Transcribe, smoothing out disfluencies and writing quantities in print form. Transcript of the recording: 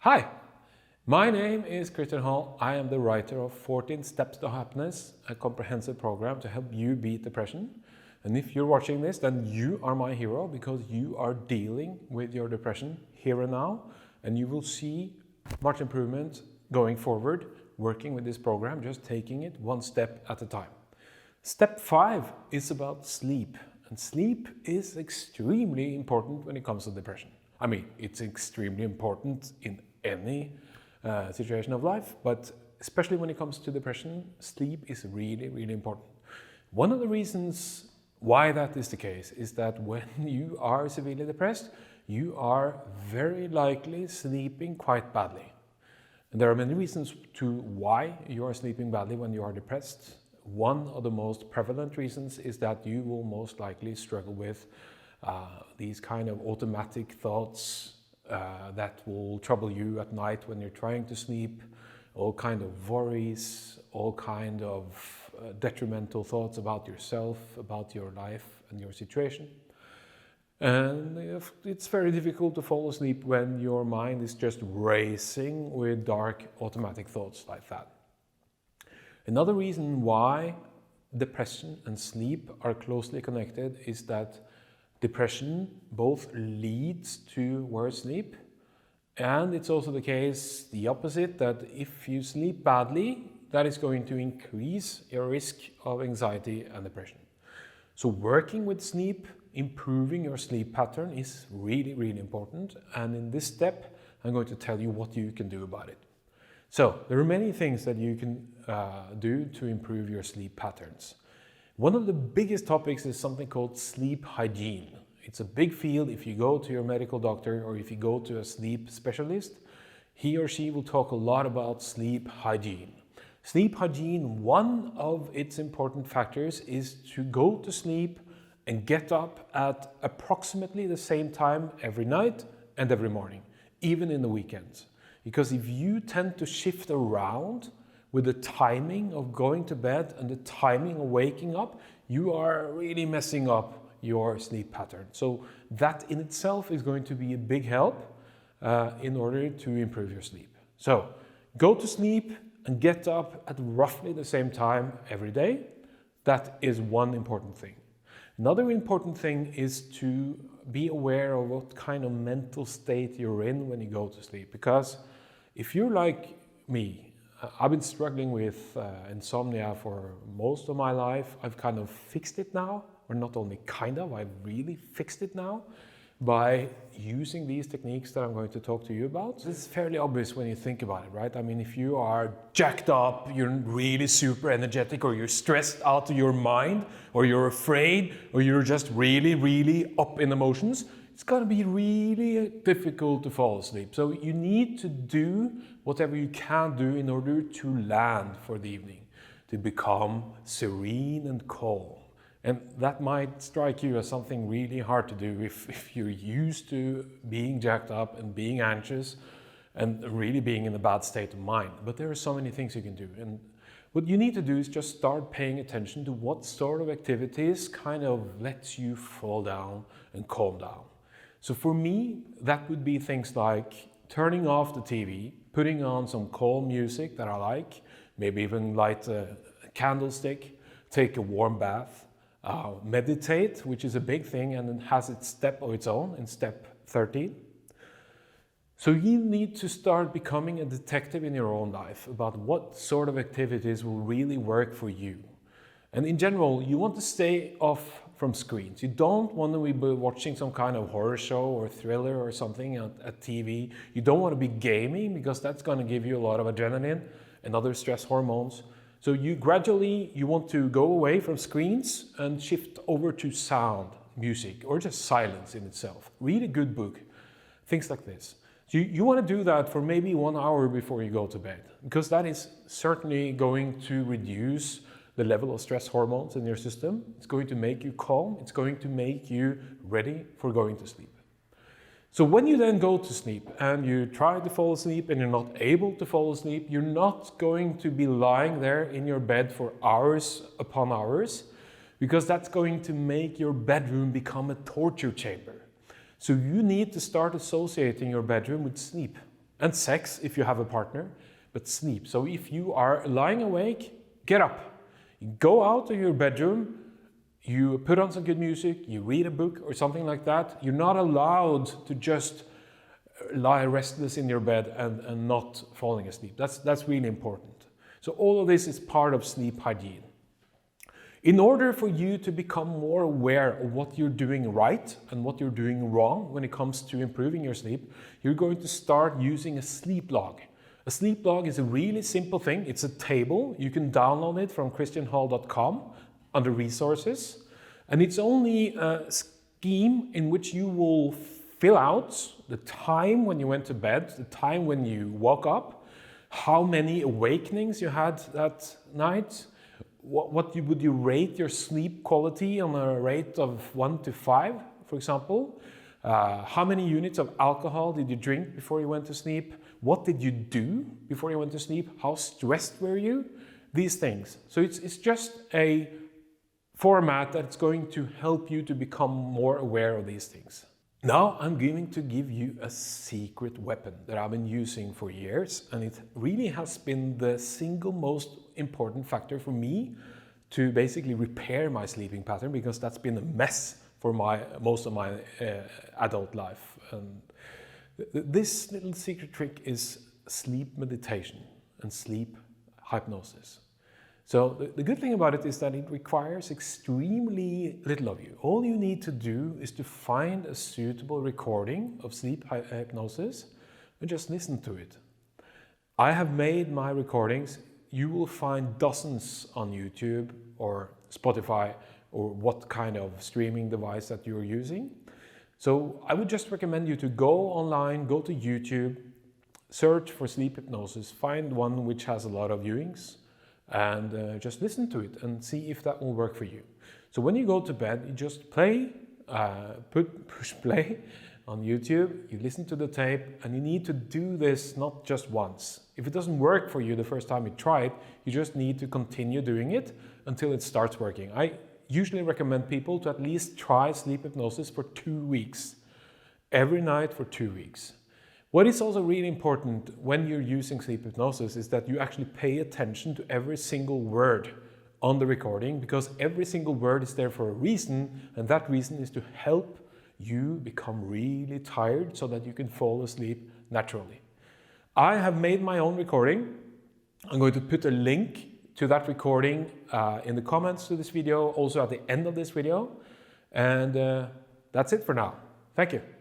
Hi, my name is Christian Hall. I am the writer of 14 Steps to Happiness, a comprehensive program to help you beat depression. And if you're watching this, then you are my hero because you are dealing with your depression here and now, and you will see much improvement going forward working with this program, just taking it one step at a time. Step 5 is about sleep, and sleep is extremely important when it comes to depression. I mean, it's extremely important in any situation of life, but especially when it comes to depression, sleep is really, really important. One of the reasons why that is the case is that when you are severely depressed, you are very likely sleeping quite badly. And there are many reasons to why you are sleeping badly when you are depressed. One of the most prevalent reasons is that you will most likely struggle with these kind of automatic thoughts that will trouble you at night when you're trying to sleep, all kind of worries, all kind of detrimental thoughts about yourself, about your life and your situation. And it's very difficult to fall asleep when your mind is just racing with dark automatic thoughts like that. Another reason why depression and sleep are closely connected is that depression both leads to worse sleep, and it's also the case, the opposite, that if you sleep badly, that is going to increase your risk of anxiety and depression. So working with sleep, improving your sleep pattern is really, really important. And in this step, I'm going to tell you what you can do about it. So there are many things that you can do to improve your sleep patterns. One of the biggest topics is something called sleep hygiene. It's a big field. If you go to your medical doctor or if you go to a sleep specialist, he or she will talk a lot about sleep hygiene. Sleep hygiene, one of its important factors is to go to sleep and get up at approximately the same time every night and every morning, even in the weekends. Because if you tend to shift around with the timing of going to bed and the timing of waking up, you are really messing up your sleep pattern. So that in itself is going to be a big help in order to improve your sleep. So go to sleep and get up at roughly the same time every day. That is one important thing. Another important thing is to be aware of what kind of mental state you're in when you go to sleep. Because if you're like me, I've been struggling with insomnia for most of my life. I've kind of fixed it now, or not only kind of, I've really fixed it now by using these techniques that I'm going to talk to you about. This is fairly obvious when you think about it, right? I mean, if you are jacked up, you're really super energetic, or you're stressed out of your mind, or you're afraid, or you're just really, really up in emotions, it's going to be really difficult to fall asleep. So you need to do whatever you can do in order to land for the evening, to become serene and calm. And that might strike you as something really hard to do if you're used to being jacked up and being anxious and really being in a bad state of mind. But there are so many things you can do. And what you need to do is just start paying attention to what sort of activities kind of lets you fall down and calm down. So for me, that would be things like turning off the TV, putting on some calm music that I like, maybe even light a candlestick, take a warm bath, meditate, which is a big thing and it has its step of its own in step 13. So you need to start becoming a detective in your own life about what sort of activities will really work for you. And in general, you want to stay off from screens. You don't want to be watching some kind of horror show or thriller or something at TV. You don't want to be gaming because that's going to give you a lot of adrenaline and other stress hormones. So you want to go away from screens and shift over to sound, music, or just silence in itself. Read a good book, things like this. So you want to do that for maybe 1 hour before you go to bed, because that is certainly going to reduce the level of stress hormones in your system. It's going to make you calm. It's going to make you ready for going to sleep. So when you then go to sleep and you try to fall asleep and you're not able to fall asleep, you're not going to be lying there in your bed for hours upon hours, because that's going to make your bedroom become a torture chamber. So you need to start associating your bedroom with sleep. and sex if you have a partner, but sleep. So if you are lying awake, get up. You go out of your bedroom, you put on some good music, you read a book or something like that. You're not allowed to just lie restless in your bed and not falling asleep. That's really important. So all of this is part of sleep hygiene. In order for you to become more aware of what you're doing right and what you're doing wrong when it comes to improving your sleep, you're going to start using a sleep log. A sleep log is a really simple thing. It's a table. You can download it from christianhall.com under resources. And it's only a scheme in which you will fill out the time when you went to bed, the time when you woke up, how many awakenings you had that night, would you rate your sleep quality on a rate of 1 to 5, for example? How many units of alcohol did you drink before you went to sleep? What did you do before you went to sleep? How stressed were you? These things. So it's just a format that's going to help you to become more aware of these things. Now I'm going to give you a secret weapon that I've been using for years, and it really has been the single most important factor for me to basically repair my sleeping pattern, because that's been a mess for most of my adult life. And this little secret trick is sleep meditation and sleep hypnosis. So the good thing about it is that it requires extremely little of you. All you need to do is to find a suitable recording of sleep hypnosis and just listen to it. I have made my recordings. You will find dozens on YouTube or Spotify or what kind of streaming device that you're using. So I would just recommend you to go online, go to YouTube, search for sleep hypnosis, find one which has a lot of viewings, and just listen to it and see if that will work for you. So when you go to bed, you just play, push play on YouTube, you listen to the tape, and you need to do this not just once. If it doesn't work for you the first time you try it, you just need to continue doing it until it starts working. I usually recommend people to at least try sleep hypnosis for 2 weeks, every night for 2 weeks. What is also really important when you're using sleep hypnosis is that you actually pay attention to every single word on the recording, because every single word is there for a reason, and that reason is to help you become really tired so that you can fall asleep naturally. I have made my own recording. I'm going to put a link to that recording in the comments to this video, also at the end of this video. And that's it for now. Thank you.